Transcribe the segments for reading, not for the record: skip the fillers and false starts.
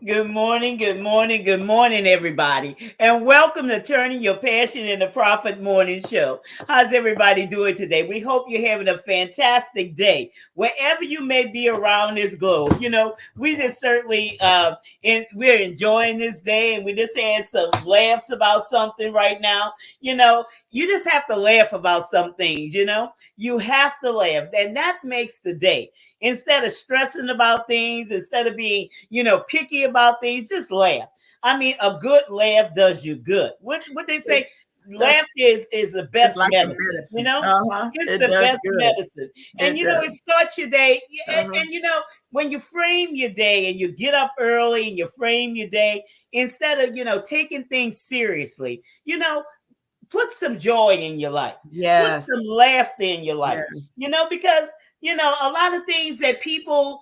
Good morning, good morning, everybody. And welcome to Turning Your Passion into Profit Morning Show. How's everybody doing today? We hope you're having a fantastic day wherever you may be around this globe. We just certainly we're enjoying this day, and we just had some laughs about something right now. You just have to laugh about some things, You have to laugh, and that makes the day. Instead of stressing about things, instead of being, picky about things, just laugh. I mean, a good laugh does you good. What they say, That's laughter is the it's best like a medicine. medicine. Uh-huh. It's It the does best good. medicine. And It does. it starts your day. Uh-huh. And when you frame your day and you get up early and you frame your day, instead of taking things seriously, put some joy in your life, put Yes. some laughter in your life, Yes. because a lot of things that people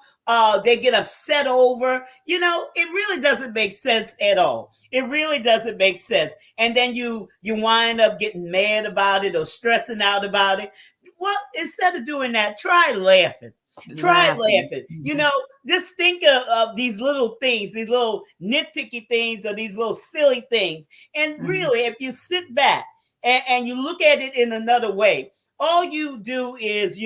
they get upset over, it really doesn't make sense at all. It really doesn't make sense. And then you wind up getting mad about it or stressing out about it. Well, instead of doing that, try laughing. Try Laughing. laughing. Mhm. Just think of these little things, these little nitpicky things, or these little silly things. And Mhm. really, if you sit back and you look at it in another way, all you do is,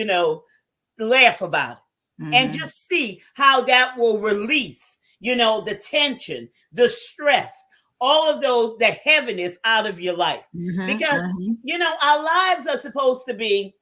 laugh about it and Mhm. just see how that will release, the tension, the stress, all of the heaviness out of your life. Mhm. Because, Mhm. our lives are supposed to be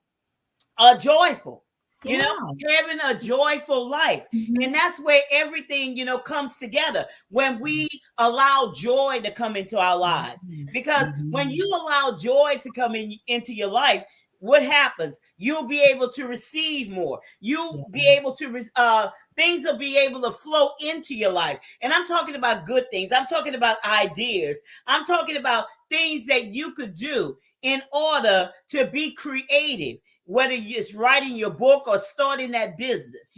joyful, you know, Yeah. having a joyful life. And Mhm. that's where everything, comes together when we allow joy to come into our lives. Yes. Because when Mhm. you allow joy to come into your life, what happens? You'll be able to receive more. You'll Yeah. be able to, things will be able to flow into your life. And I'm talking about good things. I'm talking about ideas. I'm talking about things that you could do in order to be creative, whether it's writing your book or starting that business,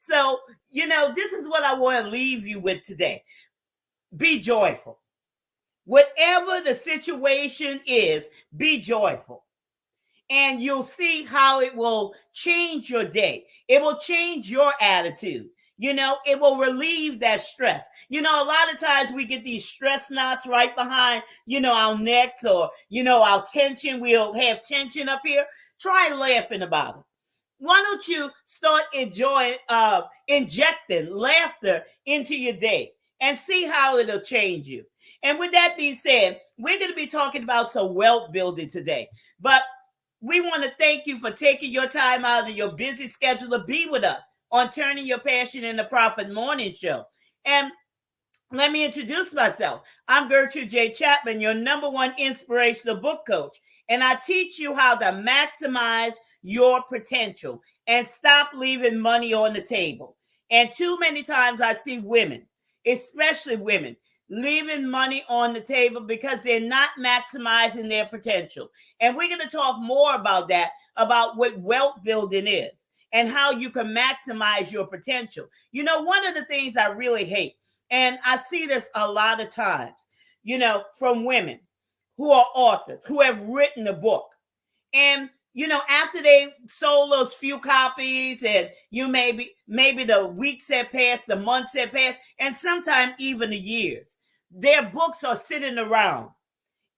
So, this is what I want to leave you with today. Be joyful. Whatever the situation is, be joyful. And you'll see how it will change your day. It will change your attitude. It will relieve that stress. A lot of times we get these stress knots right behind, our necks, or, our tension. We'll have tension up here. Try laughing about it. Why don't you start enjoying, injecting laughter into your day and see how it'll change you? And with that being said, we're going to be talking about some wealth building today. But we want to thank you for taking your time out of your busy schedule to be with us on Turning Your Passion into Profit Morning Show. And let me introduce myself. I'm Gertrude J. Chapman, your number one inspirational book coach. And I teach you how to maximize your potential and stop leaving money on the table. And too many times I see women, especially women, leaving money on the table because they're not maximizing their potential. And we're going to talk more about that, about what wealth building is and how you can maximize your potential. One of the things I really hate, and I see this a lot of times, from women who are authors, who have written a book. And, after they sold those few copies, and maybe the weeks have passed, the months have passed, and sometimes even the years, their books are sitting around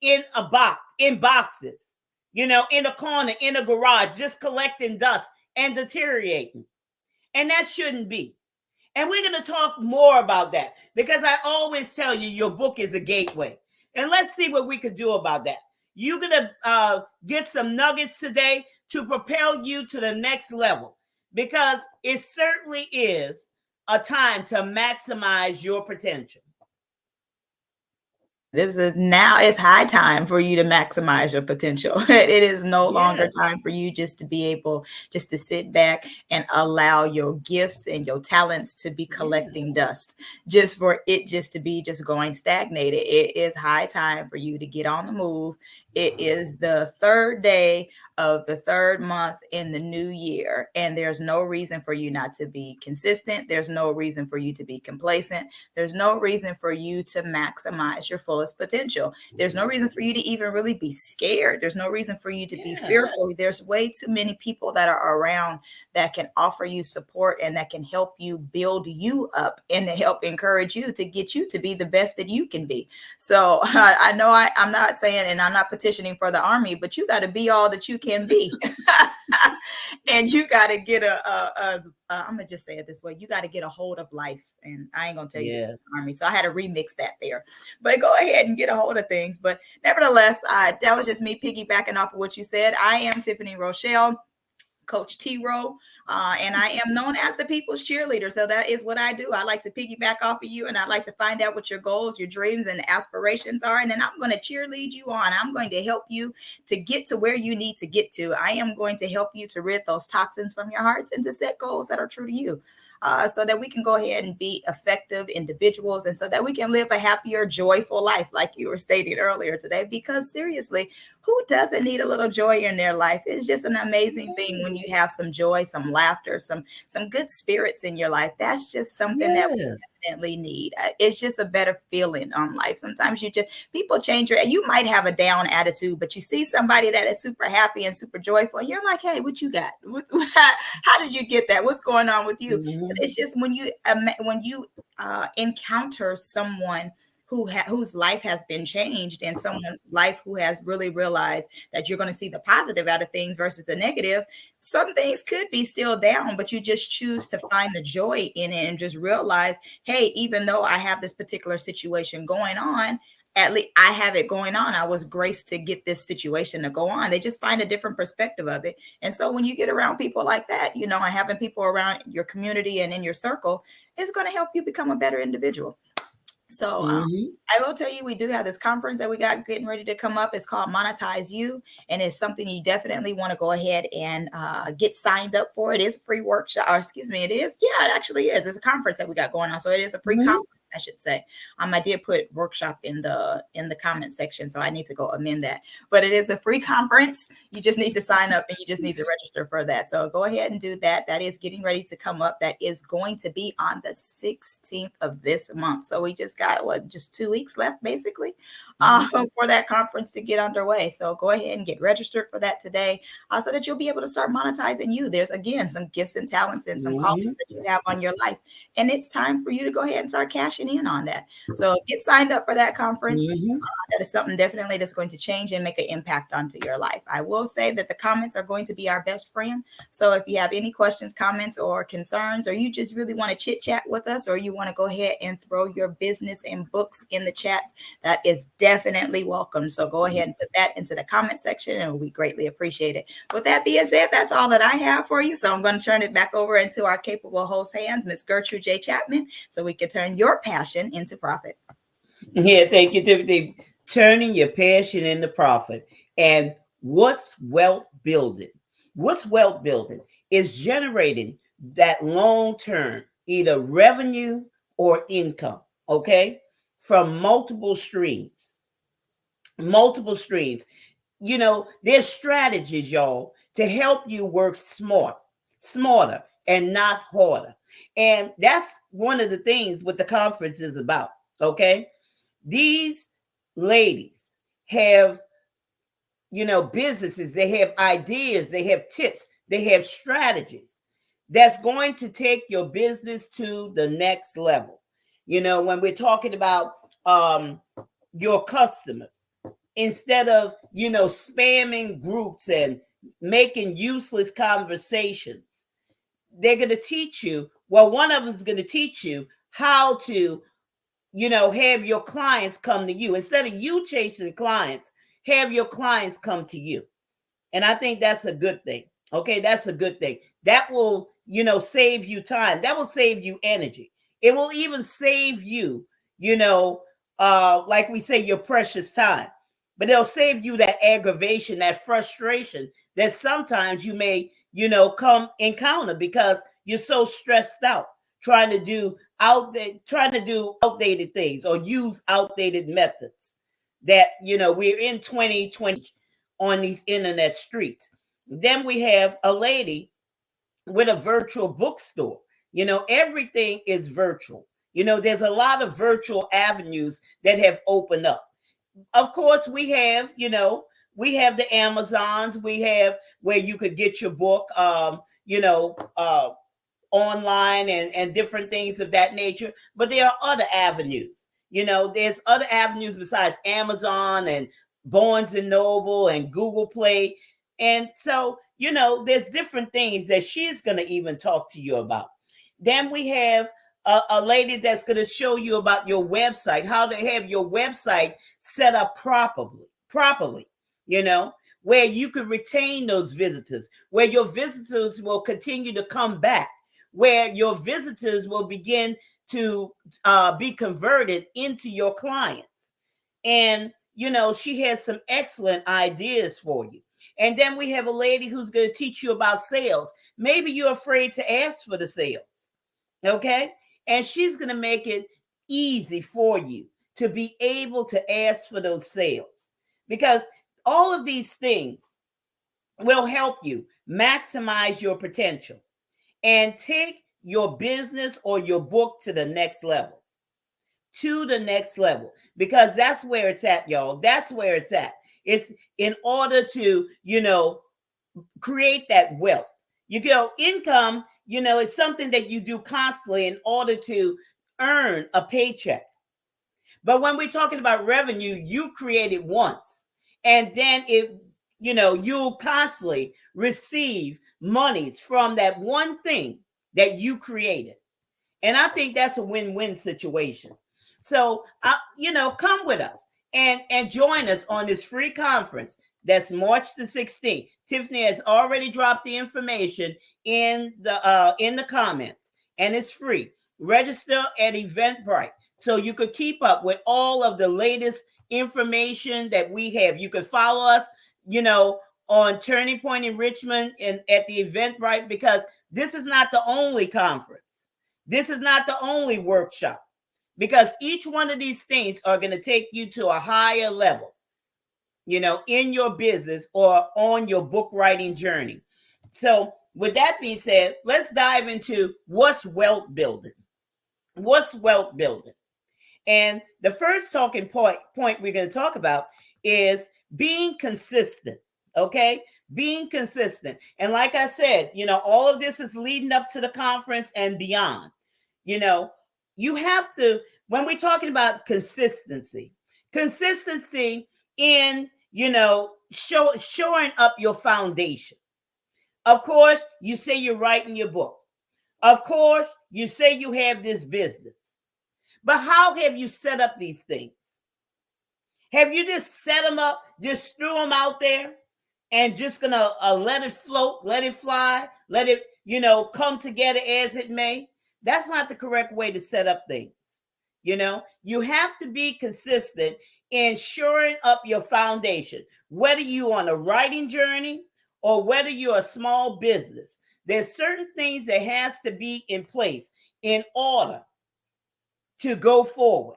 in a box, in boxes, in a corner, in a garage, just collecting dust and deteriorating. And that shouldn't be. And we're going to talk more about that because I always tell you your book is a gateway. And let's see what we could do about that. You're going to get some nuggets today to propel you to the next level because it certainly is a time to maximize your potential. This is now it's high time for you to maximize your potential. It is no longer Yes. time for you just to be able just to sit back and allow your gifts and your talents to be Yes. collecting dust, just for it just to be just going stagnated. It is high time for you to get on the move It is the third day of the third month in the new year, and there's no reason for you not to be consistent. There's no reason for you to be complacent. There's no reason for you to maximize your fullest potential. There's no reason for you to even really be scared. There's no reason for you to be fearful. There's way too many people that are around that can offer you support and that can help you build you up and to help encourage you to get you to be the best that you can be. So I know I'm not saying, and I'm not petitioning for the army, but you got to be all that you can be. And you got to get I'm gonna just say it this way: you got to get a hold of life. And I ain't gonna tell you the army, so I had to remix that there. But go ahead and get a hold of things. But nevertheless, that was just me piggybacking off of what you said. I am Tiffany Rochelle, Coach T-Row, and I am known as the people's cheerleader. So that is what I do. I like to piggyback off of you, and I like to find out what your goals, your dreams, and aspirations are. And then I'm going to cheerlead you on. I'm going to help you to get to where you need to get to. I am going to help you to rid those toxins from your hearts and to set goals that are true to you. So that we can go ahead and be effective individuals, and so that we can live a happier, joyful life, like you were stating earlier today. Because seriously, who doesn't need a little joy in their life? It's just an amazing thing when you have some joy, some laughter, some good spirits in your life. That's just something that we definitely need. It's just a better feeling on life. Sometimes people change you might have a down attitude, but you see somebody that is super happy and super joyful, and you're like, hey, what you got? How did you get that? What's going on with you? But it's just when you encounter someone whose life has been changed, and someone's life who has really realized that you're going to see the positive out of things versus the negative. Some things could be still down, but you just choose to find the joy in it and just realize, hey, even though I have this particular situation going on, at least I have it going on. I was graced to get this situation to go on. They just find a different perspective of it. And so when you get around people like that, and having people around your community and in your circle is going to help you become a better individual. So I will tell you, we do have this conference that we got getting ready to come up. It's called Monetize You, and it's something you definitely want to go ahead and get signed up for. It is a free workshop, or excuse me, it is. Yeah, it actually is. It's a conference that we got going on. So it is a free conference, I should say. I did put workshop in the comment section, so I need to go amend that. But it is a free conference. You just need to sign up, and you just need to register for that. So go ahead and do that. That is getting ready to come up. That is going to be on the 16th of this month. So we just got just 2 weeks left, basically, for that conference to get underway. So go ahead and get registered for that today, so that you'll be able to start monetizing you. There's, again, some gifts and talents and some callings that you have on your life, and it's time for you to go ahead and start cashing in on that. So get signed up for that conference. That is something definitely that's going to change and make an impact onto your life. I will say that the comments are going to be our best friend. So if you have any questions, comments, or concerns, or you just really want to chit chat with us, or you want to go ahead and throw your business and books in the chat, that is definitely welcome. So go ahead and put that into the comment section, and we greatly appreciate it. With that being said, that's all that I have for you. So I'm going to turn it back over into our capable host hands, Miss Gertrude J. Chapman, so we can turn your passion into profit. Yeah, thank you, Timothy. Turning your passion into profit. And what's wealth building? What's wealth building is generating that long-term either revenue or income, okay, from multiple streams. Multiple streams. There's strategies, y'all, to help you work smarter, and not harder. And that's one of the things what the conference is about, okay? These ladies have, businesses, they have ideas, they have tips, they have strategies that's going to take your business to the next level. When we're talking about your customers, instead of, spamming groups and making useless conversations, they're going to teach you. Well, one of them is going to teach you how to have your clients come to you. Instead of you chasing the clients, have your clients come to you. And I think that's a good thing. Okay, that's a good thing. That will, save you time. That will save you energy. It will even save you, like we say, your precious time. But it'll save you that aggravation, that frustration that sometimes you may, come encounter because you're so stressed out trying to do outdated things or use outdated methods. that, we're in 2020 on these internet streets. Then we have a lady with a virtual bookstore. Everything is virtual. There's a lot of virtual avenues that have opened up. Of course, we have the Amazons, we have where you could get your book, online and different things of that nature. But there are other avenues. There's other avenues besides Amazon and Barnes and Noble and Google Play. And so, there's different things that she's going to even talk to you about. Then we have a lady that's going to show you about your website, how to have your website set up properly, where you could retain those visitors, where your visitors will continue to come back, where your visitors will begin to be converted into your clients. And, she has some excellent ideas for you. And then we have a lady who's going to teach you about sales. Maybe you're afraid to ask for the sales. Okay. And she's going to make it easy for you to be able to ask for those sales, because all of these things will help you maximize your potential and take your business or your book to the next level. Because that's where it's at, y'all. That's where it's at. It's in order to, create that wealth. Income, it's something that you do constantly in order to earn a paycheck. But when we're talking about revenue, you create it once, and then you'll constantly receive monies from that one thing that you created. And I think that's a win-win situation. So, come with us and join us on this free conference. That's March the 16th. Tiffany has already dropped the information in the comments, and it's free. Register at Eventbrite so you could keep up with all of the latest information that we have. You could follow us, on Turning Point in Richmond and at the Eventbrite, because this is not the only conference. This is not the only workshop, because each one of these things are going to take you to a higher level, in your business or on your book writing journey. So with that being said, let's dive into what's wealth building. What's wealth building? And the first talking point we're going to talk about is being consistent. Okay. Being consistent. And like I said, all of this is leading up to the conference and beyond. You have to, when we're talking about consistency in, showing up your foundation. Of course, you say you're writing your book. Of course, you say you have this business. But how have you set up these things? Have you just set them up, just threw them out there and just going to let it float, let it fly, let it, come together as it may? That's not the correct way to set up things. You have to be consistent in shoring up your foundation, whether you're on a writing journey or whether you're a small business. There's certain things that has to be in place in order to go forward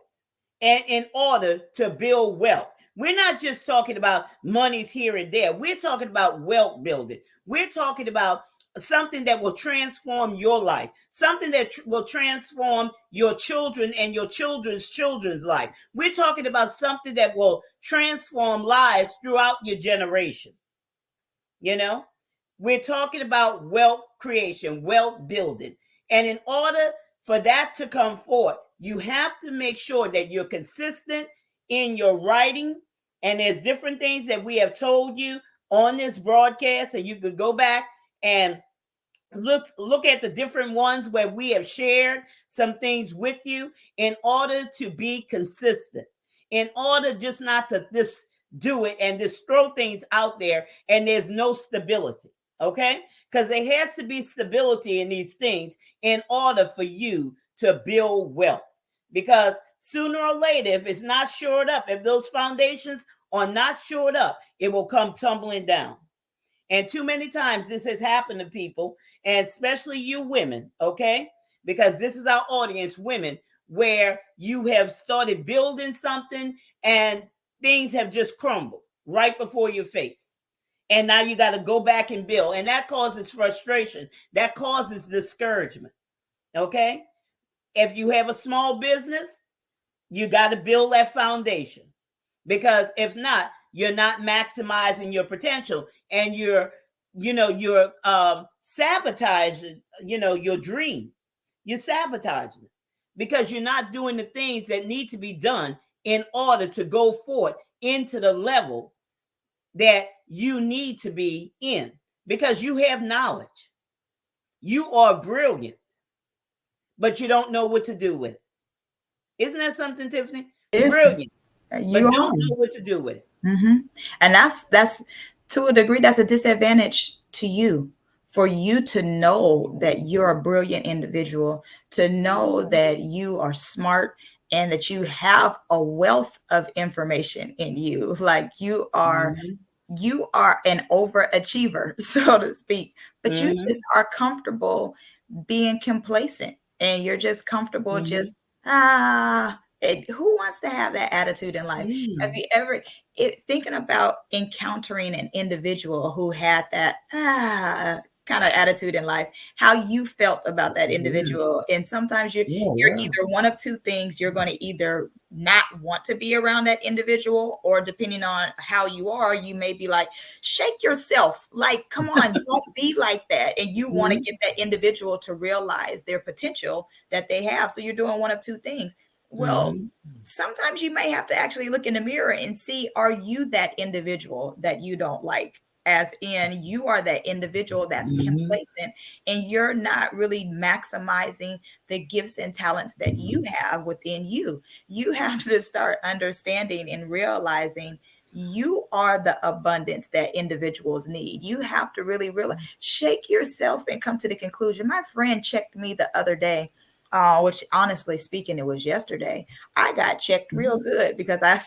and in order to build wealth. We're not just talking about monies here and there. We're talking about wealth building. We're talking about something that will transform your life, something that will transform your children and your children's children's life. We're talking about something that will transform lives throughout your generation. We're talking about wealth creation, wealth building. And in order for that to come forth, you have to make sure that you're consistent in your writing. And there's different things that we have told you on this broadcast, and you could go back and look at the different ones where we have shared some things with you in order to be consistent, in order just not to just do it and just throw things out there and there's no stability. Okay? Because there has to be stability in these things in order for you to build wealth. Because sooner or later, if it's not shored up, if those foundations are not shored up, it will come tumbling down. And too many times this has happened to people, and especially you women, okay? Because this is our audience, women, where you have started building something and things have just crumbled right before your face. And now you got to go back and build. And that causes frustration. That causes discouragement. Okay? If you have a small business, you got to build that foundation. Because if not, you're not maximizing your potential, and you're sabotaging, your dream. You're sabotaging it because you're not doing the things that need to be done in order to go forward into the level that you need to be in, because you have knowledge. You are brilliant, but you don't know what to do with it. Isn't that something, Tiffany? Brilliant, but don't know what to do with it. Mm-hmm. And that's to a degree, that's a disadvantage to you, for you to know that you're a brilliant individual, to know that you are smart, and that you have a wealth of information in you. Like you are an overachiever, so to speak, but you just are comfortable being complacent, and you're just comfortable just who wants to have that attitude in life? Have you ever thinking about encountering an individual who had that kind of attitude in life, how you felt about that individual? And sometimes you're either one of two things. You're going to either not want to be around that individual, or depending on how you are, you may be like, shake yourself, like, come on, don't be like that. And you want to get that individual to realize their potential that they have. So you're doing one of two things. Well, sometimes you may have to actually look in the mirror and see, are you that individual that you don't like? As in, you are that individual that's complacent, and you're not really maximizing the gifts and talents that you have within you. You have to start understanding and realizing you are the abundance that individuals need. You have to really shake yourself and come to the conclusion. My friend checked me the other day, which honestly speaking, it was yesterday. I got checked real good because I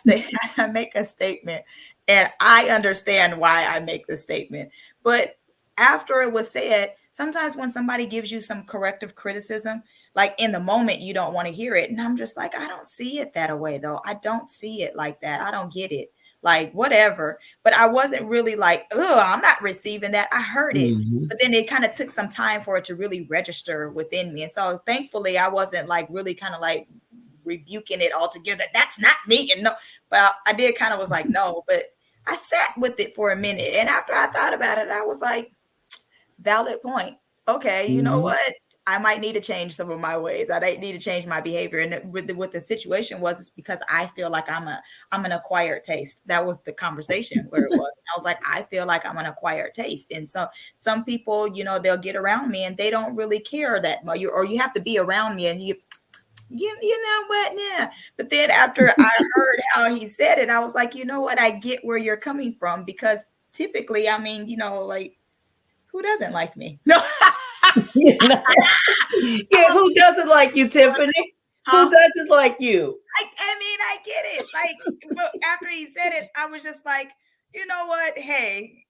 make a statement, and I understand why I make the statement. But after it was said, sometimes when somebody gives you some corrective criticism, like in the moment, you don't want to hear it. And I'm just like, I don't see it that way, though. I don't see it like that. I don't get it. Like, whatever. But I wasn't really like, oh, I'm not receiving that. I heard it. But then it kind of took some time for it to really register within me. And so thankfully, I wasn't like really kind of like rebuking it altogether. That's not me. And no, but I did kind of was like, no, but I sat with it for a minute. And after I thought about it, I was like, valid point. Okay, you know what? I might need to change some of my ways. I need to change my behavior. And what the situation was, is because I feel like I'm an acquired taste. That was the conversation where it was. I was like, I feel like I'm an acquired taste. And so some people, they'll get around me and they don't really care that much, or you have to be around me and you know what? Yeah. But then after I heard how he said it, I was like, you know what? I get where you're coming from, because typically, I mean, like, who doesn't like me? No. Yeah, who doesn't like you, Tiffany? Who doesn't like you? I mean, I get it. Like, after he said it, I was just like, you know what? Hey,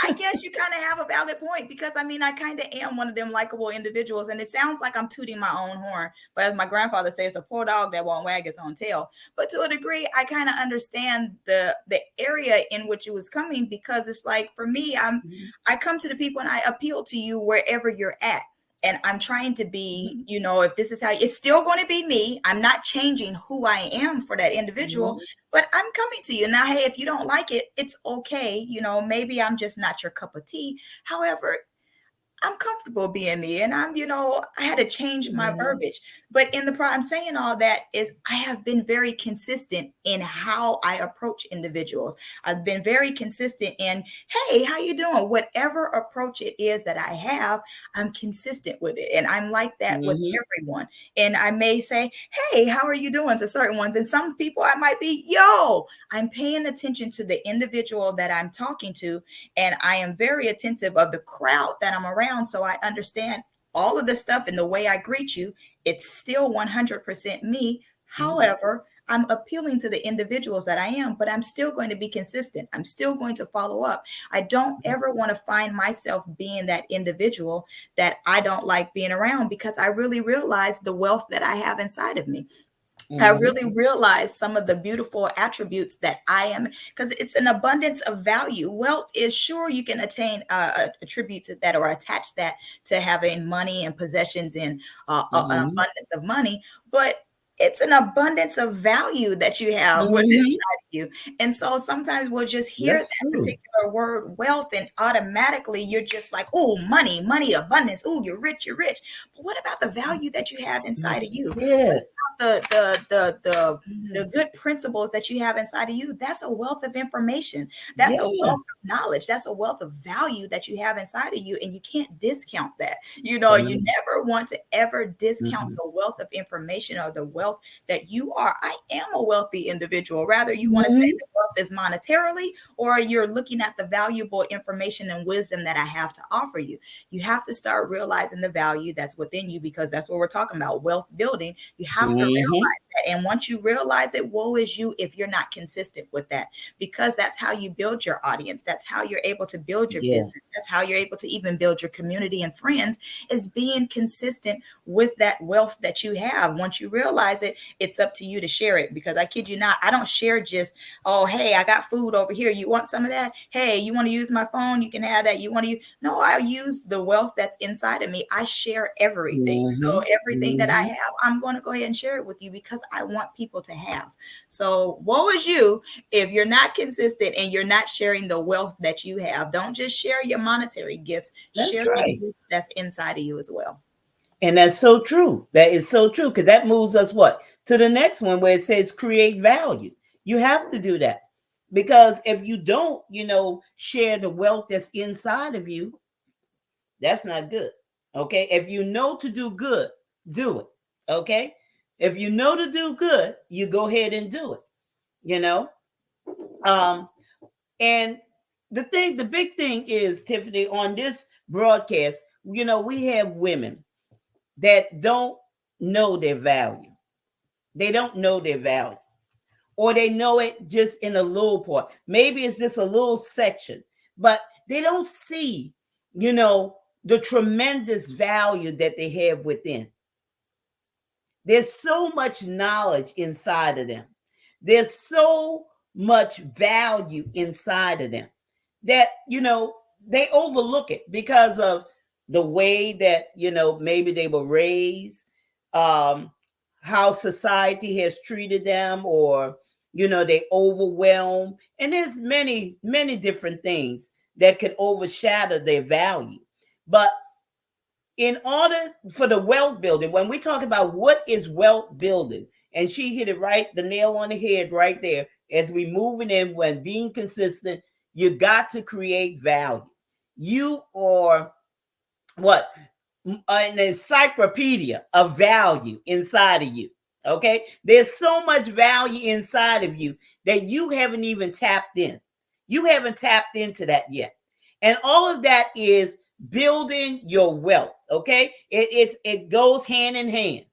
I guess you kind of have a valid point, because I mean, I kind of am one of them likable individuals, and it sounds like I'm tooting my own horn, but as my grandfather says, a poor dog that won't wag its own tail. But to a degree, I kind of understand the area in which it was coming, because it's like, for me, I come to the people and I appeal to you wherever you're at. And I'm trying to be, if this is how, it's still going to be me. I'm not changing who I am for that individual, but I'm coming to you. Now, hey, if you don't like it, it's okay. Maybe I'm just not your cup of tea. However, I'm comfortable being me, and I had to change my verbiage. But I'm saying all that is, I have been very consistent in how I approach individuals. I've been very consistent in, hey, how you doing? Whatever approach it is that I have, I'm consistent with it. And I'm like that with everyone. And I may say, hey, how are you doing to certain ones? And some people I might be, yo, I'm paying attention to the individual that I'm talking to. And I am very attentive of the crowd that I'm around. So I understand all of the stuff, and the way I greet you, it's still 100% me. However, I'm appealing to the individuals that I am, but I'm still going to be consistent. I'm still going to follow up. I don't ever want to find myself being that individual that I don't like being around, because I really realize the wealth that I have inside of me. I Mhm. really realized some of the beautiful attributes that I am, because it's an abundance of value. Wealth is, sure, you can attain attributes that or attach that to having money and possessions and an Mhm. abundance of money, but it's an abundance of value that you have within Mhm. inside of you. And so sometimes we'll just hear That's that true. particular word wealth, and automatically you're just like, oh, money, money, abundance. Oh, you're rich, you're rich. But what about the value that you have inside That's of you? What it. the good principles that you have inside of you? That's a wealth of information. That's a wealth Yeah. of knowledge. That's a wealth of value that you have inside of you, and you can't discount that. You know, you Amen. never want to ever discount Mhm. the wealth of information or the wealth that you are. I am a wealthy individual. Rather, you want to say Mhm. the wealth is monetarily, or you're looking at the valuable information and wisdom that I have to offer you. You have to start realizing the value that's within you, because that's what we're talking about, wealth building. You have to Mhm. realize that. And once you realize it, woe is you if you're not consistent with that, because that's how you build your audience. That's how you're able to build your Yes. business. That's how you're able to even build your community and friends, is being consistent with that wealth that you have. Once you realize it, it's up to you to share it. Because I kid you not, I don't share just, oh, hey, I got food over here. You want some of that? Hey, you want to use my phone? You can have that. You want to use? No, I use the wealth that's inside of me. I share everything. So Mhm. everything that I Mhm. have, I'm going to go ahead and share it with you, because I want people to have. So woe is you if you're not consistent and you're not sharing the wealth that you have. Don't just share your monetary gifts, That's share the right. gift that's inside of you as well. And that's so true. That is so true, because that moves us what? To the next one where it says create value. You have to do that. Because if you don't, share the wealth that's inside of you, that's not good. Okay? If you know to do good, do it. Okay? If you know to do good, you go ahead and do it. You know? Um, and the big thing is, Tiffany, on this broadcast, we have women that don't know their value. They don't know their value, or they know it just in a little part. Maybe it's just a little section, but they don't see, the tremendous value that they have within. There's so much knowledge inside of them. There's so much value inside of them that, they overlook it because of the way that, maybe they were raised, um, how society has treated them, or, they overwhelm. And there's many, many different things that could overshadow their value. But in order for the wealth building, when we talk about what is wealth building, and she hit it right, the nail on the head right there, as we moving in, when being consistent, you got to create value. You are what? An encyclopedia of value inside of you. Okay, there's so much value inside of you that you haven't even tapped in. You haven't tapped into that yet. And all of that is building your wealth. Okay, it goes hand in hand.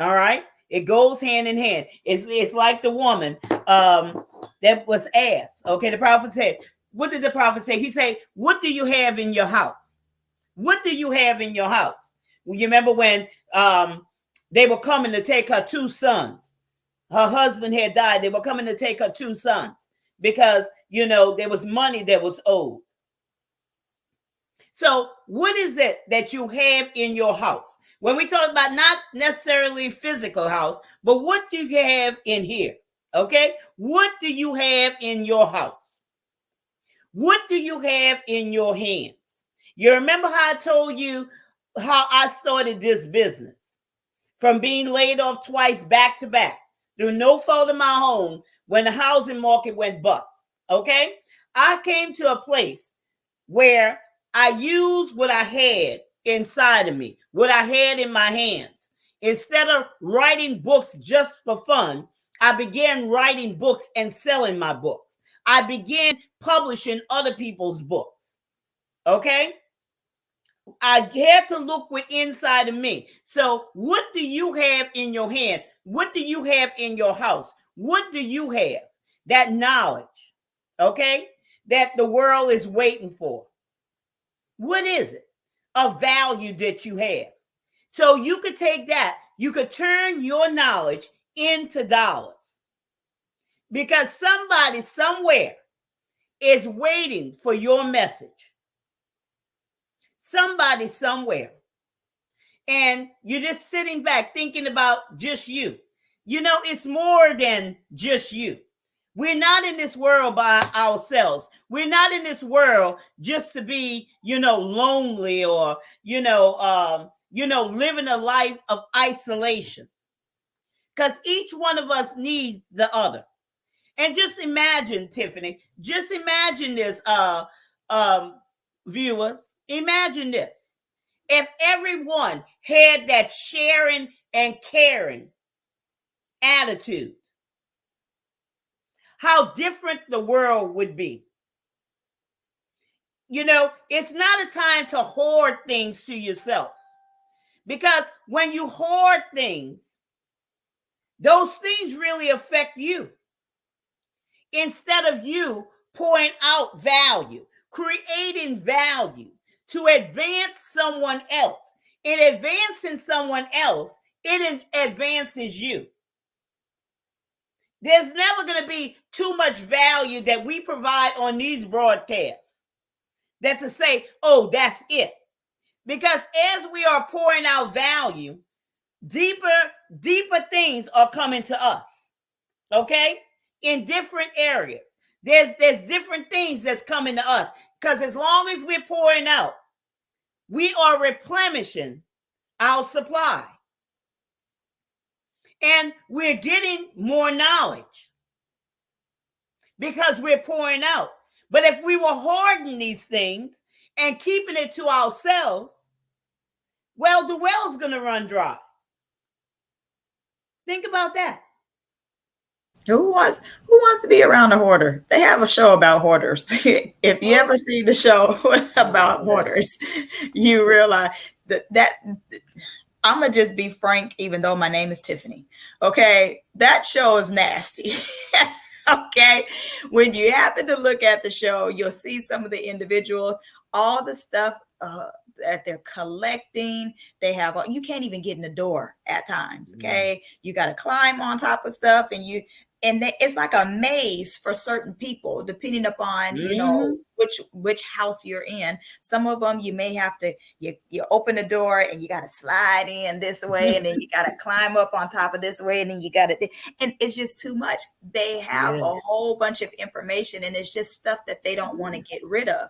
All right, it goes hand in hand. It's like the woman that was asked. Okay, the prophet said, what did the prophet say? He said, what do you have in your house? What do you have in your house? Well, you remember when they were coming to take her two sons? Her husband had died. They were coming to take her two sons because, there was money that was owed. So, what is it that you have in your house? When we talk about not necessarily physical house, but what do you have in here? Okay? What do you have in your house? What do you have in your hands? You remember how I told you how I started this business, from being laid off twice back to back through no fault of my own when the housing market went bust. Okay? I came to a place where I used what I had inside of me, what I had in my hands. Instead of writing books just for fun, I began writing books and selling my books. I began publishing other people's books. Okay? I had to look with inside of me. So, what do you have in your hand? What do you have in your house? What do you have? That knowledge, okay, that the world is waiting for. What is it? A value that you have. So you could take that, you could turn your knowledge into dollars because somebody somewhere is waiting for your message. Somebody somewhere. And you're just sitting back thinking about just you. You know, it's more than just you. We're not in this world by ourselves. We're not in this world just to be, lonely or, living a life of isolation. Because each one of us needs the other. And just imagine, Tiffany, just imagine this, viewers, imagine this. If everyone had that sharing and caring attitude, how different the world would be. It's not a time to hoard things to yourself. Because when you hoard things, those things really affect you. Instead of you pouring out value, creating value to advance someone else, in advancing someone else, it advances you. There's never going to be too much value that we provide on these broadcasts that to say, oh, that's it. Because as we are pouring out value, deeper things are coming to us. Okay? In different areas. There's different things that's coming to us. Because as long as we're pouring out, we are replenishing our supply. And we're getting more knowledge because we're pouring out. But if we were hoarding these things and keeping it to ourselves, well, the well's going to run dry. Think about that. Who wants to be around a hoarder? They have a show about hoarders. If you ever see the show about hoarders, you realize that I'm going to just be frank, even though my name is Tiffany. Okay. That show is nasty. Okay. When you happen to look at the show, you'll see some of the individuals, all the stuff that they're collecting. They have, you can't even get in the door at times. Okay. You got to climb on top of stuff and it's like a maze for certain people, depending upon, which house you're in. Some of them, you may have to, you open the door and you got to slide in this way. And then you got to climb up on top of this way. And then you got to, and it's just too much. They have a whole bunch of information and it's just stuff that they don't want to get rid of.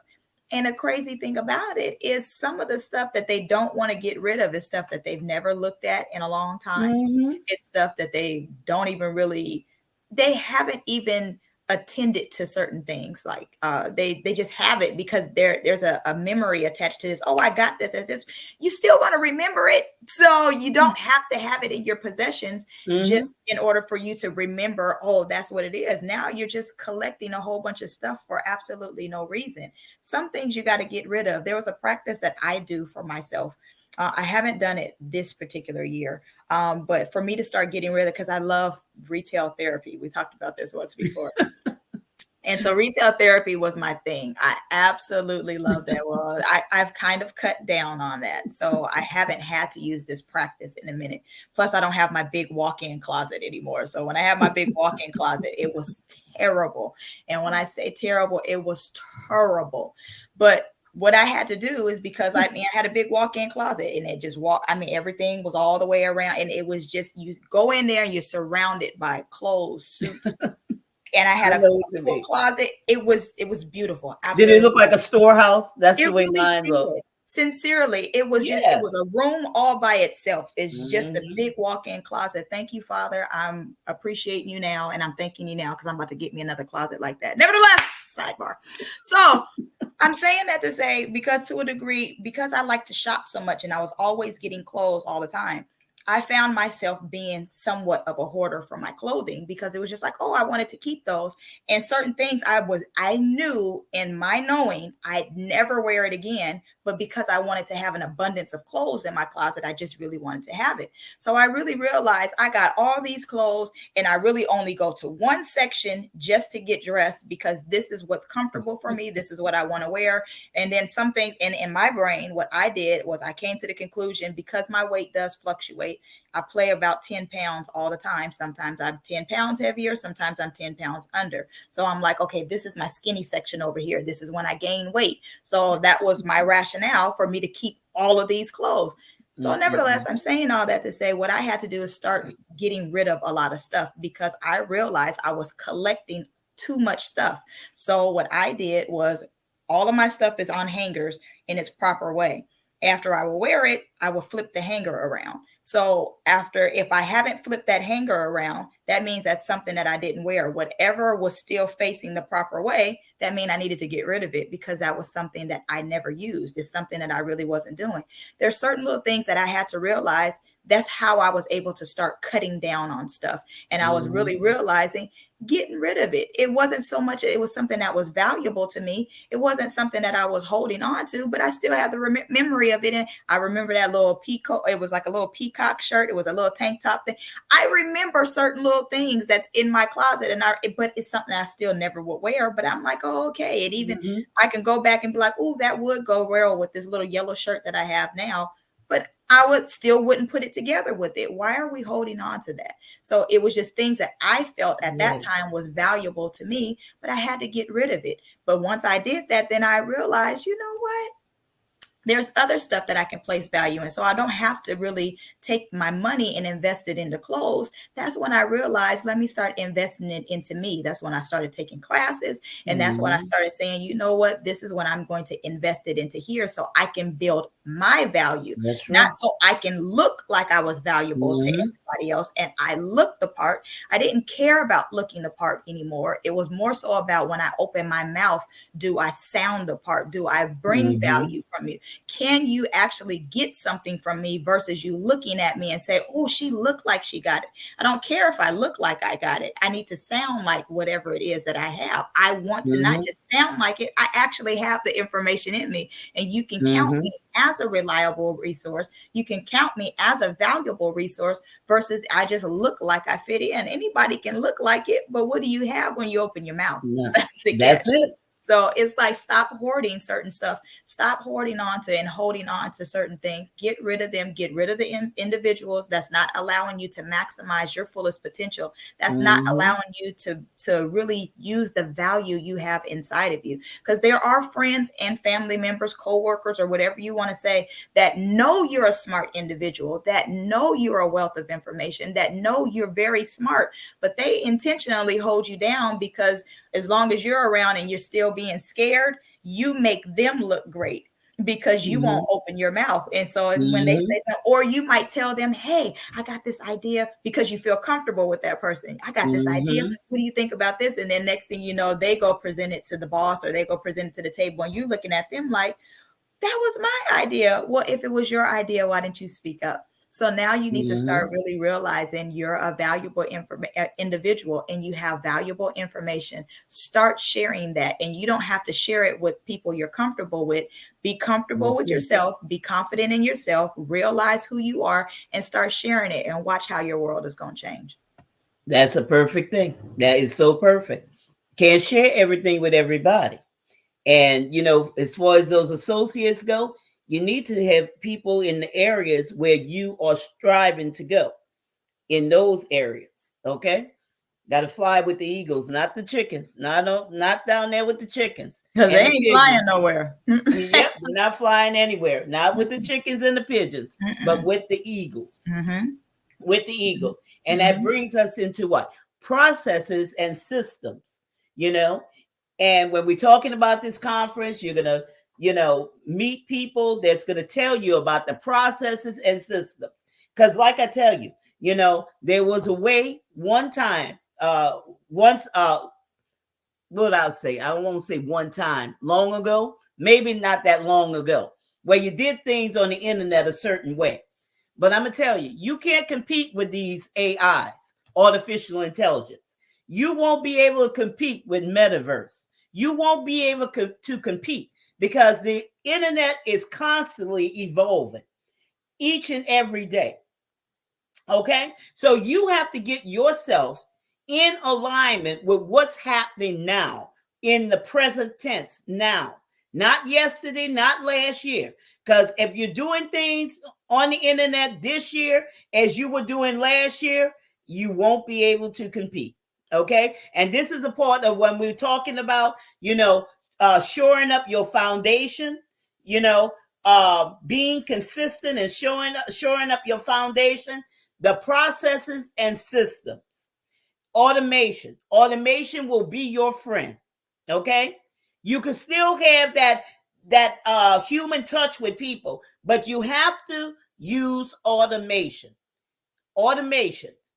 And the crazy thing about it is some of the stuff that they don't want to get rid of is stuff that they've never looked at in a long time. It's stuff that they don't even really, they haven't even attended to certain things. Like they just have it because there's a memory attached to this. Oh, I got this. You still going to remember it. So you don't have to have it in your possessions just in order for you to remember, oh, that's what it is. Now you're just collecting a whole bunch of stuff for absolutely no reason. Some things you got to get rid of. There was a practice that I do for myself. I haven't done it this particular year, but for me to start getting rid of it, because I love retail therapy. We talked about this once before. And so retail therapy was my thing. I absolutely love that. Well, I've kind of cut down on that. So I haven't had to use this practice in a minute. Plus, I don't have my big walk-in closet anymore. So when I had my big walk-in closet, it was terrible. And when I say terrible, it was terrible. But what I had to do is because I had a big walk-in closet and it just everything was all the way around. And it was just, you go in there and you're surrounded by clothes, suits. And I had a full closet. It was beautiful. Absolutely. Did it look like a storehouse? That's the way mine looked. Sincerely, it was just, it was a room all by itself. It's just a big walk-in closet. Thank you, Father. I'm appreciating you now. And I'm thanking you now because I'm about to get me another closet like that. Nevertheless, sidebar. So I'm saying that to say, because to a degree, because I like to shop so much and I was always getting clothes all the time, I found myself being somewhat of a hoarder for my clothing because it was just like, oh, I wanted to keep those. And certain things I knew in my knowing I'd never wear it again, but because I wanted to have an abundance of clothes in my closet, I just really wanted to have it. So I really realized I got all these clothes and I really only go to one section just to get dressed because this is what's comfortable for me. This is what I want to wear. And then something in my brain, what I did was I came to the conclusion, because my weight does fluctuate, I play about 10 pounds all the time. Sometimes I'm 10 pounds heavier. Sometimes I'm 10 pounds under. So I'm like, okay, this is my skinny section over here. This is when I gain weight. So that was my rationale for me to keep all of these clothes. So nevertheless, I'm saying all that to say what I had to do is start getting rid of a lot of stuff because I realized I was collecting too much stuff. So what I did was all of my stuff is on hangers in its proper way. After I will wear it, I will flip the hanger around. So if I haven't flipped that hanger around, that means that's something that I didn't wear. Whatever was still facing the proper way, that means I needed to get rid of it because that was something that I never used. It's something that I really wasn't doing. There's certain little things that I had to realize. That's how I was able to start cutting down on stuff. And I was really realizing getting rid of it. It wasn't so much, it was something that was valuable to me. It wasn't something that I was holding on to, but I still have the memory of it. And I remember that little peacock, it was like a little peacock shirt. It was a little tank top thing. I remember certain little things that's in my closet but it's something I still never would wear, but I'm like, oh, okay. And even I can go back and be like, oh, that would go well with this little yellow shirt that I have now. But I wouldn't put it together with it. Why are we holding on to that? So it was just things that I felt at that time was valuable to me, but I had to get rid of it. But once I did that, then I realized, you know what? There's other stuff that I can place value in. So I don't have to really take my money and invest it into clothes. That's when I realized, let me start investing it into me. That's when I started taking classes. And that's when I started saying, you know what, this is when I'm going to invest it into here so I can build my value. That's right. Not so I can look like I was valuable to everybody else. And I looked the part. I didn't care about looking the part anymore. It was more so about when I open my mouth, do I sound the part? Do I bring value from you? Can you actually get something from me versus you looking at me and say, oh, she looked like she got it. I don't care if I look like I got it. I need to sound like whatever it is that I have. I want to not just sound like it. I actually have the information in me, and you can count me as a reliable resource. You can count me as a valuable resource versus I just look like I fit in. Anybody can look like it, but what do you have when you open your mouth? That's it. So it's like, stop hoarding certain stuff. Stop hoarding on to and holding on to certain things. Get rid of them. Get rid of the individuals that's not allowing you to maximize your fullest potential. That's not allowing you to really use the value you have inside of you. Because there are friends and family members, coworkers, or whatever you want to say, that know you're a smart individual, that know you're a wealth of information, that know you're very smart, but they intentionally hold you down because as long as you're around and you're still being scared, you make them look great because you won't open your mouth. And so when they say something, or you might tell them, hey, I got this idea, because you feel comfortable with that person. I got this idea. What do you think about this? And then next thing you know, they go present it to the boss, or they go present it to the table, and you're looking at them like, that was my idea. Well, if it was your idea, why didn't you speak up? So now you need to start really realizing you're a valuable individual and you have valuable information. Start sharing that. And you don't have to share it with people you're comfortable with. Be comfortable with yourself. Be confident in yourself. Realize who you are and start sharing it, and watch how your world is going to change. That's a perfect thing. That is so perfect. Can't share everything with everybody. And, you know, as far as those associates go, you need to have people in the areas where you are striving to go, in those areas. Okay. Got to fly with the eagles, not the chickens. Not down there with the chickens. Because they ain't flying nowhere. Yep, they're not flying anywhere. Not with the chickens and the pigeons, but with the eagles. With the eagles. And that brings us into what? Processes and systems, you know. And when we're talking about this conference, you're going to, you know, meet people that's going to tell you about the processes and systems. Because like I tell you, you know, there was a way one time, what I'll say, I won't say one time, long ago, maybe not that long ago, where you did things on the internet a certain way. But I'm going to tell you, you can't compete with these AIs, artificial intelligence. You won't be able to compete with metaverse. You won't be able to compete, because the internet is constantly evolving each and every day. Okay, so you have to get yourself in alignment with what's happening now, in the present tense now, not yesterday, not last year. Because if you're doing things on the internet this year as you were doing last year, you won't be able to compete. Okay, and this is a part of when we're talking about, shoring up your foundation, being consistent and shoring up your foundation, the processes and systems. Automation will be your friend. Okay, you can still have that human touch with people, but you have to use automation,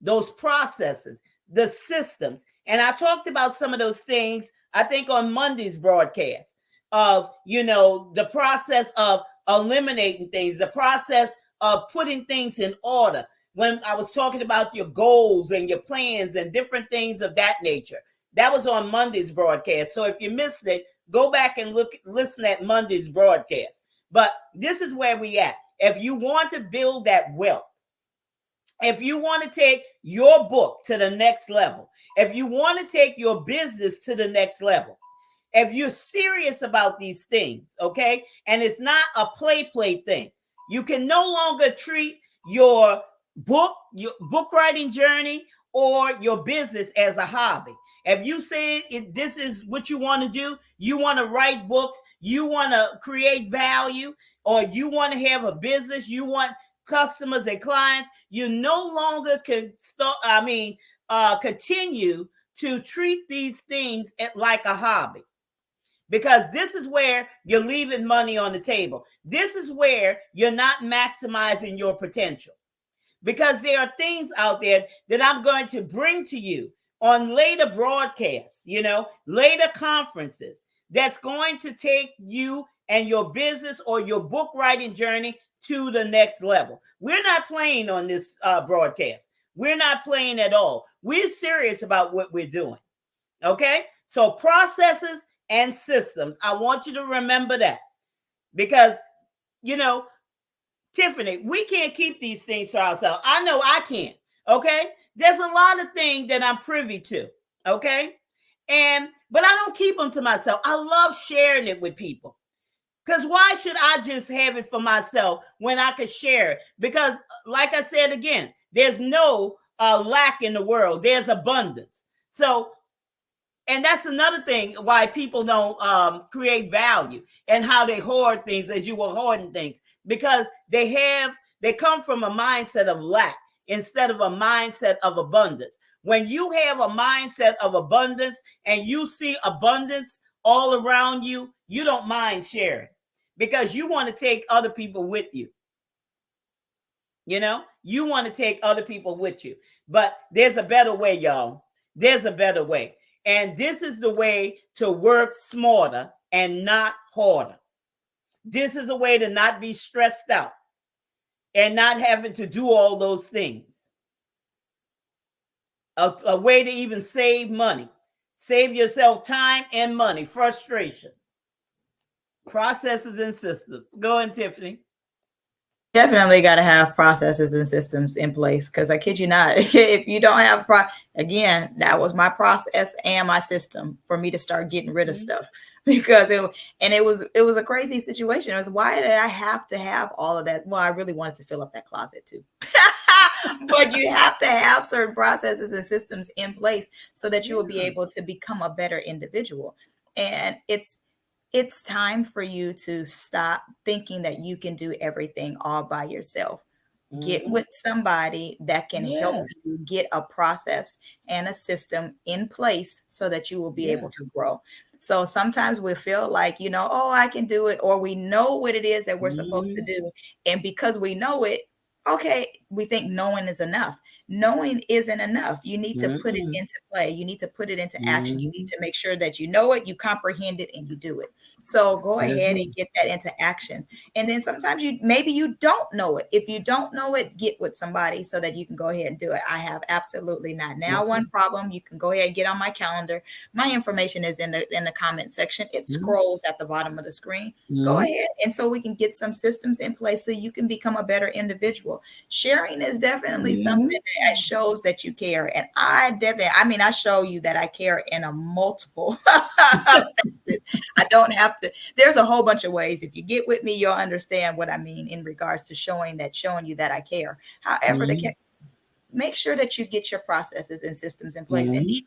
those processes, the systems. And I talked about some of those things, I think, on Monday's broadcast, of the process of eliminating things, the process of putting things in order, when I was talking about your goals and your plans and different things of that nature. That was on Monday's broadcast. So if you missed it, go back and listen at Monday's broadcast. But this is where we at. If you want to build that wealth, if you want to take your book to the next level, if you want to take your business to the next level, if you're serious about these things, okay, and it's not a play thing, you can no longer treat your book writing journey or your business as a hobby. If you say this is what you want to do, you want to write books, you want to create value, or you want to have a business, you want customers and clients, you no longer can continue to treat these things like a hobby. Because this is where you're leaving money on the table. This is where you're not maximizing your potential. Because there are things out there that I'm going to bring to you on later broadcasts, later conferences, that's going to take you and your business or your book writing journey to the next level. We're not playing on this broadcast. We're not playing at all. We're serious about what we're doing. Okay? So processes and systems. I want you to remember that, because, Tiffany, we can't keep these things to ourselves. I know I can't. Okay. There's a lot of things that I'm privy to. Okay. But I don't keep them to myself. I love sharing it with people. Because why should I just have it for myself when I could share it? Because, like I said again, there's no lack in the world. There's abundance. So, and that's another thing why people don't create value, and how they hoard things as you were hoarding things, because they come from a mindset of lack instead of a mindset of abundance. When you have a mindset of abundance and you see abundance all around you, you don't mind sharing, because you want to take other people with you. You want to take other people with you. But there's a better way, y'all. There's a better way. And this is the way to work smarter and not harder. This is a way to not be stressed out and not having to do all those things. A way to even save money. Save yourself time and money, frustration. Processes and systems. Go on, Tiffany. Definitely got to have processes and systems in place, because I kid you not, if you don't have again, that was my process and my system for me to start getting rid of stuff, because it was a crazy situation. It was, why did I have to have all of that? Well, I really wanted to fill up that closet too. But you have to have certain processes and systems in place so that you will be able to become a better individual. And it's time for you to stop thinking that you can do everything all by yourself. Get with somebody that can help you get a process and a system in place so that you will be able to grow. So sometimes we feel like, oh, I can do it, or we know what it is that we're supposed to do. And because we know it, okay, we think knowing is enough. knowing isn't enough. You need to put it Mhm. into play. You need to put it into action. You need Mhm. to make sure that you know it, you comprehend it, and you do it. So go That's ahead and it. get that into action. And then sometimes maybe you don't know it. If you don't know it, get with somebody so that you can go ahead and do it. I have absolutely not now That's it. one problem. You can go ahead and get on my calendar. My information is in the comment section. It Mhm. scrolls at the bottom of the screen. Go Mhm. ahead, and so we can get some systems in place so you can become a better individual. Sharing is definitely something Mhm. that shows that you care. And I show you that I care in a multiple facets. I don't have to, there's a whole bunch of ways. If you get with me, you'll understand what I mean in regards to showing you that I care. However, the Mhm. case, make sure that you get your processes and systems in place. And Mhm.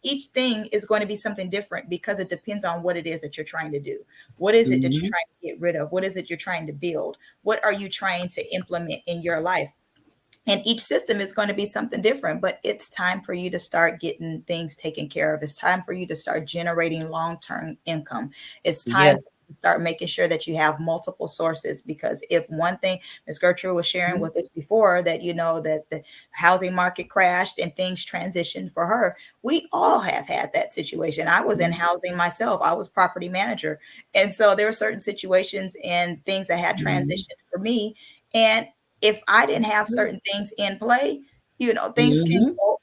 each thing is going to be something different because it depends on what it is that you're trying to do. What is it that you're Mhm. trying to get rid of? What is it you're trying to build? What are you trying to implement in your life? And each system is going to be something different, but it's time for you to start getting things taken care of. It's time for you to start generating long-term income. It's time Yes. to start making sure that you have multiple sources, because if one thing, Ms. Gertrude was sharing Mhm. with us before, that that the housing market crashed and things transitioned for her. We all have had that situation. I was in housing myself. I was property manager. And so there were certain situations and things that had Mhm. transitioned for me. And if I didn't have certain things in play, things can Mhm. go,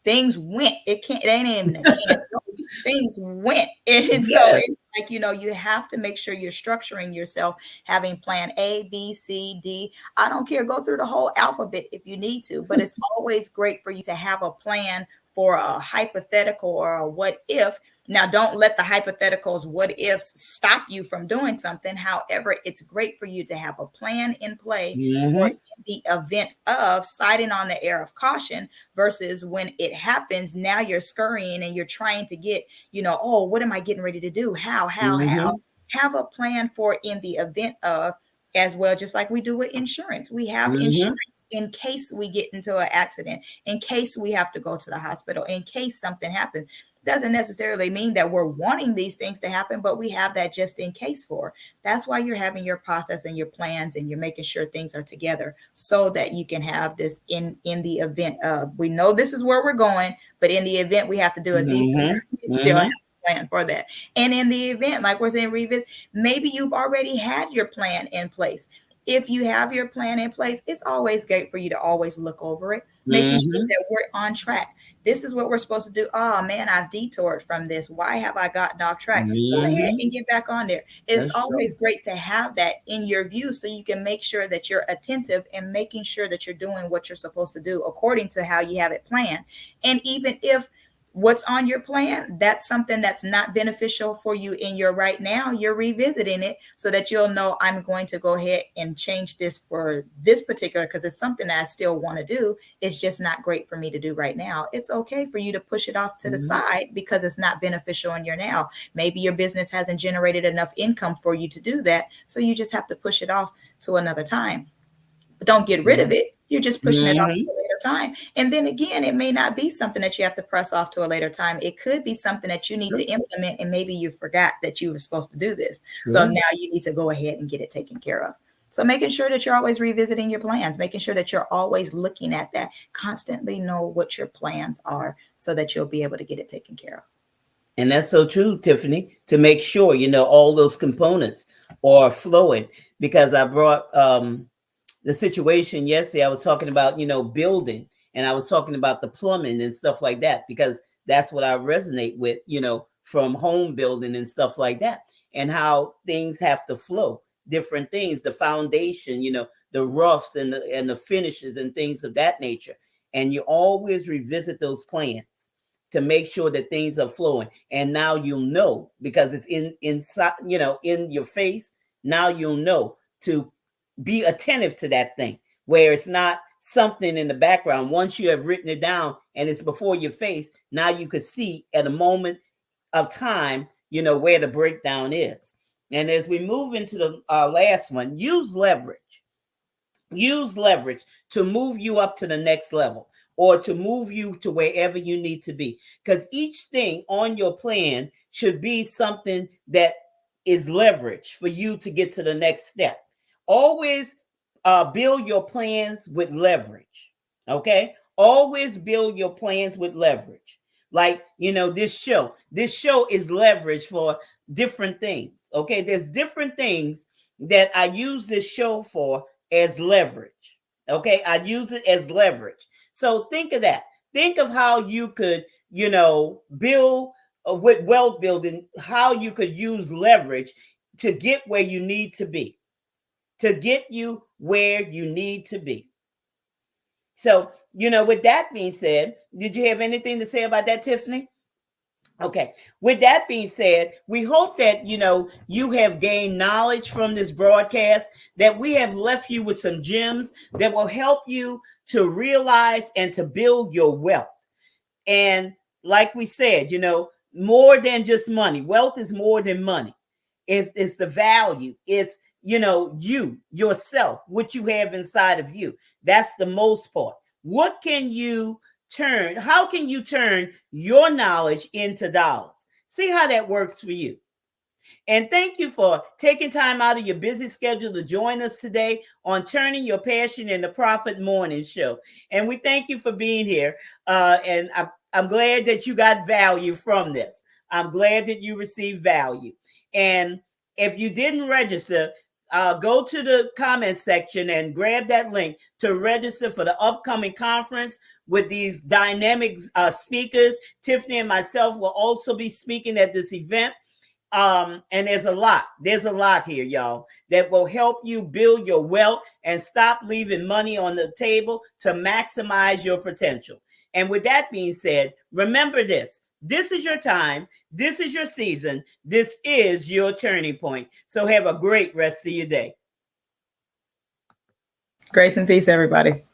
things went. It ain't even a can go. Things went. And so Yes. it's like, you have to make sure you're structuring yourself, having plan A, B, C, D. I don't care. Go through the whole alphabet if you need to, but it's always great for you to have a plan for a hypothetical or a what if. Now, don't let the hypotheticals, what ifs stop you from doing something. However, it's great for you to have a plan in play for Mhm. the event of citing on the air of caution, versus when it happens, now you're scurrying and you're trying to get, oh, what am I getting ready to do? How? Mhm. Have a plan for in the event of, as well, just like we do with insurance. We have insurance Mhm. in case we get into an accident, in case we have to go to the hospital, in case something happens. Doesn't necessarily mean that we're wanting these things to happen, but we have that just in case for. That's why you're having your process and your plans, and you're making sure things are together so that you can have this in the event of, we know this is where we're going, but in the event we have to do a detour, Mhm. we still have Mhm. a plan for that. And in the event, like we're saying, revisit, maybe you've already had your plan in place. If you have your plan in place, it's always great for you to always look over it, making sure Mhm. that we're on track. This is what we're supposed to do. Oh man, I've detoured from this. Why have I gotten off track? Go ahead Mhm. and get back on there. It's That's true. always great to have that in your view so you can make sure that you're attentive and making sure that you're doing what you're supposed to do according to how you have it planned. And even if what's on your plan, that's something that's not beneficial for you in your right now, you're revisiting it so that you'll know, I'm going to go ahead and change this for this particular, because it's something that I still want to do. It's just not great for me to do right now. It's okay for you to push it off to the Mhm. side because it's not beneficial in your now. Maybe your business hasn't generated enough income for you to do that. So you just have to push it off to another time. But don't get rid of Mhm. it. You're just pushing it off to Mhm. a later time. And then again, it may not be something that you have to press off to a later time. It could be something that you need to True. implement, and maybe you forgot that you were supposed to do this. So True. now you need to go ahead and get it taken care of. So making sure that you're always revisiting your plans, making sure that you're always looking at that, constantly know what your plans are so that you'll be able to get it taken care of. And that's so true, Tiffany, to make sure, all those components are flowing. Because I brought the situation yesterday. I was talking about, building, and I was talking about the plumbing and stuff like that, because that's what I resonate with, from home building and stuff like that, and how things have to flow, different things, the foundation, the roughs and the finishes and things of that nature. And you always revisit those plans to make sure that things are flowing. And now you'll know, because it's inside, in your face. Now you'll know to be attentive to that thing, where it's not something in the background. Once you have written it down and it's before your face, now you could see at a moment of time, where the breakdown is. And as we move into the last one, use leverage to move you up to the next level, or to move you to wherever you need to be, because each thing on your plan should be something that is leverage for you to get to the next step. Always build your plans with leverage. Okay. Always build your plans with leverage. Like, this show is leverage for different things. Okay. There's different things that I use this show for as leverage. Okay. I use it as leverage. So think of that. Think of how you could, build with wealth building, how you could use leverage to get where you need to be, to get you where you need to be. So, with that being said, did you have anything to say about that, Tiffany? Okay. With that being said, we hope that, you have gained knowledge from this broadcast, that we have left you with some gems that will help you to realize and to build your wealth. And like we said, more than just money. Wealth is more than money. It's the value. It's, you, yourself, what you have inside of you. That's the most part. What can you turn? How can you turn your knowledge into dollars? See how that works for you. And thank you for taking time out of your busy schedule to join us today on Turning Your Passion into Profit Morning Show. And we thank you for being here. And I'm glad that you got value from this. I'm glad that you received value. And if you didn't register, go to the comment section and grab that link to register for the upcoming conference with these dynamic speakers. Tiffany and myself will also be speaking at this event. And there's a lot here, y'all, that will help you build your wealth and stop leaving money on the table to maximize your potential. And with that being said, remember this. This is your time. This is your season. This is your turning point. So have a great rest of your day. Grace and peace, everybody.